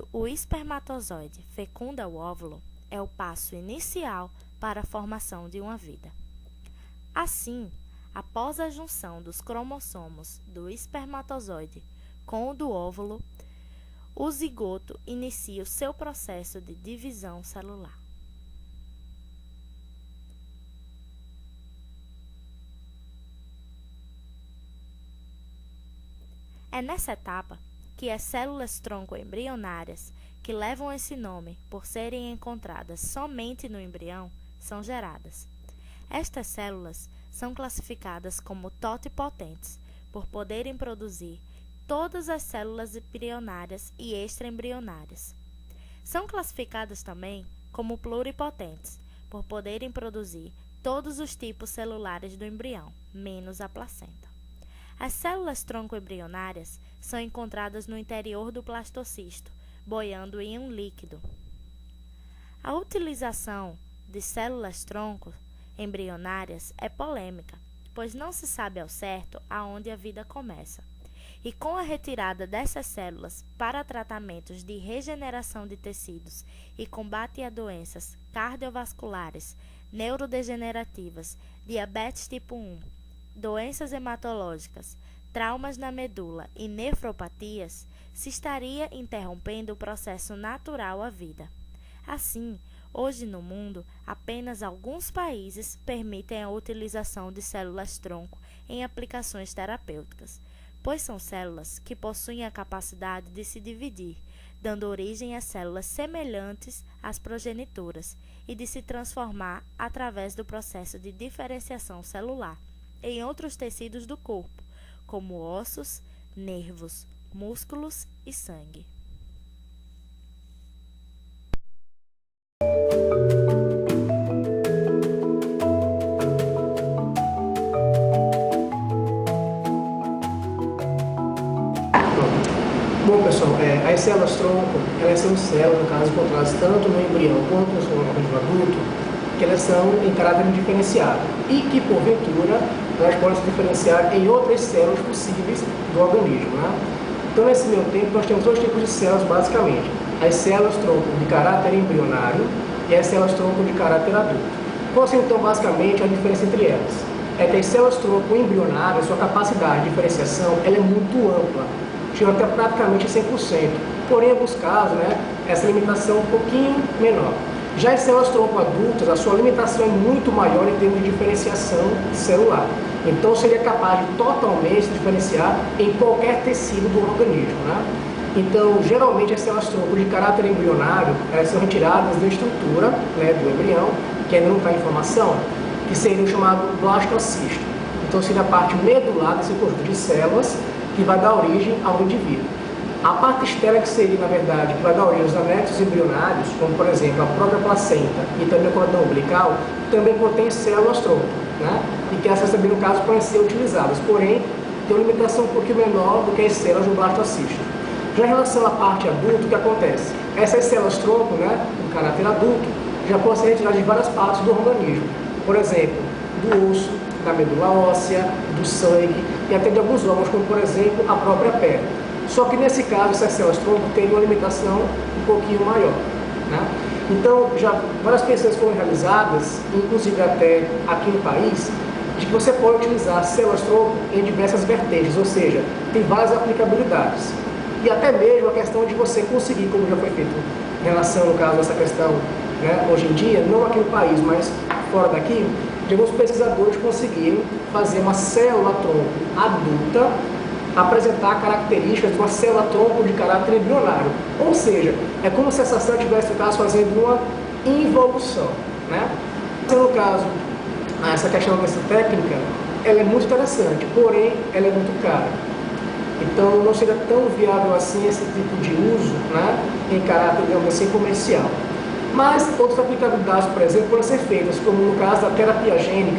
Quando o espermatozoide fecunda o óvulo, é o passo inicial para a formação de uma vida. Assim, após a junção dos cromossomos do espermatozoide com o do óvulo, o zigoto inicia o seu processo de divisão celular. É nessa etapa que as células tronco embrionárias, que levam esse nome por serem encontradas somente no embrião, são geradas. Estas células são classificadas como totipotentes, por poderem produzir todas as células embrionárias e extraembrionárias. São classificadas também como pluripotentes, por poderem produzir todos os tipos celulares do embrião, menos a placenta. As células tronco embrionárias são encontradas no interior do blastocisto, boiando em um líquido. A utilização de células tronco embrionárias é polêmica, pois não se sabe ao certo aonde a vida começa. E com a retirada dessas células para tratamentos de regeneração de tecidos e combate a doenças cardiovasculares, neurodegenerativas, diabetes tipo 1, doenças hematológicas, traumas na medula e nefropatias, se estaria interrompendo o processo natural à vida. Assim, hoje no mundo, apenas alguns países permitem a utilização de células-tronco em aplicações terapêuticas, pois são células que possuem a capacidade de se dividir, dando origem a células semelhantes às progenitoras e de se transformar através do processo de diferenciação celular em outros tecidos do corpo, como ossos, nervos, músculos e sangue. Bom, pessoal, as células-tronco, elas são células, no caso, encontradas tanto no embrião quanto no organismo adulto, que elas são em caráter diferenciado e que, porventura, elas podem se diferenciar em outras células possíveis do organismo, né? Então, nesse meio tempo, nós temos dois tipos de células, basicamente. As células-tronco de caráter embrionário e as células-tronco de caráter adulto. Qual é, então, basicamente, a diferença entre elas? É que as células-tronco embrionárias, sua capacidade de diferenciação, ela é muito ampla, chega até praticamente 100%. Porém, em alguns casos, né, essa limitação é um pouquinho menor. Já as células-tronco adultas, a sua limitação é muito maior em termos de diferenciação celular. Então, seria capaz de totalmente se diferenciar em qualquer tecido do organismo, né? Então, geralmente, as células-tronco de caráter embrionário, elas são retiradas da estrutura, né, do embrião, que ainda não está em formação, que seria o chamado blastocisto. Então, seria a parte medular desse conjunto de células que vai dar origem ao indivíduo. A parte externa, que seria, na verdade, que vai dar origem aos anexos embrionários, como, por exemplo, a própria placenta e também o cordão umbilical, também contém células-tronco, né? E que essas também, no caso, podem ser utilizadas, porém, tem uma limitação um pouquinho menor do que as células do blastocisto. Já em relação à parte adulta, o que acontece? Essas células-tronco, né, do caráter adulto, já podem ser retiradas de várias partes do organismo. Por exemplo, do osso, da medula óssea, do sangue e até de alguns órgãos, como, por exemplo, a própria pele. Só que nesse caso, essas células-tronco têm uma limitação um pouquinho maior, né? Então, já várias pesquisas foram realizadas, inclusive até aqui no país, de que você pode utilizar células-tronco em diversas vertentes, ou seja, tem várias aplicabilidades. E até mesmo a questão de você conseguir, como já foi feito em relação, no caso, a essa questão, né, hoje em dia, não aqui no país, mas fora daqui, de alguns pesquisadores conseguiram fazer uma célula-tronco adulta apresentar características de uma célula-tronco de caráter embrionário. Ou seja, é como se essa célula estivesse, no caso, fazendo uma involução, né? No caso, essa questão dessa técnica, ela é muito interessante, porém, ela é muito cara. Então, não seria tão viável assim esse tipo de uso, né, em caráter, digamos assim, comercial. Mas outras aplicabilidades, por exemplo, podem ser feitas, como no caso da terapia gênica,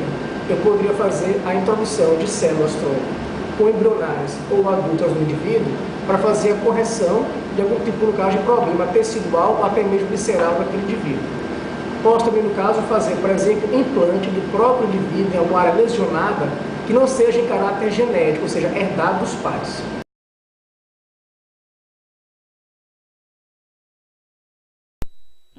eu poderia fazer a introdução de células-tronco ou embrionárias ou adultas no indivíduo para fazer a correção de algum tipo, no caso, de problema tecidual ou até mesmo visceral daquele indivíduo. Posso também, no caso, fazer, por exemplo, implante do próprio indivíduo em alguma área lesionada que não seja em caráter genético, ou seja, herdado dos pais.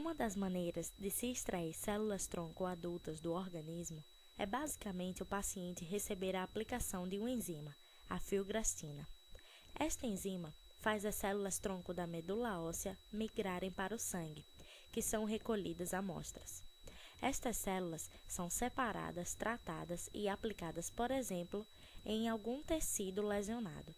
Uma das maneiras de se extrair células-tronco adultas do organismo é basicamente o paciente receber a aplicação de uma enzima, a filgrastina. Esta enzima faz as células-tronco da medula óssea migrarem para o sangue, que são recolhidas amostras. Estas células são separadas, tratadas e aplicadas, por exemplo, em algum tecido lesionado.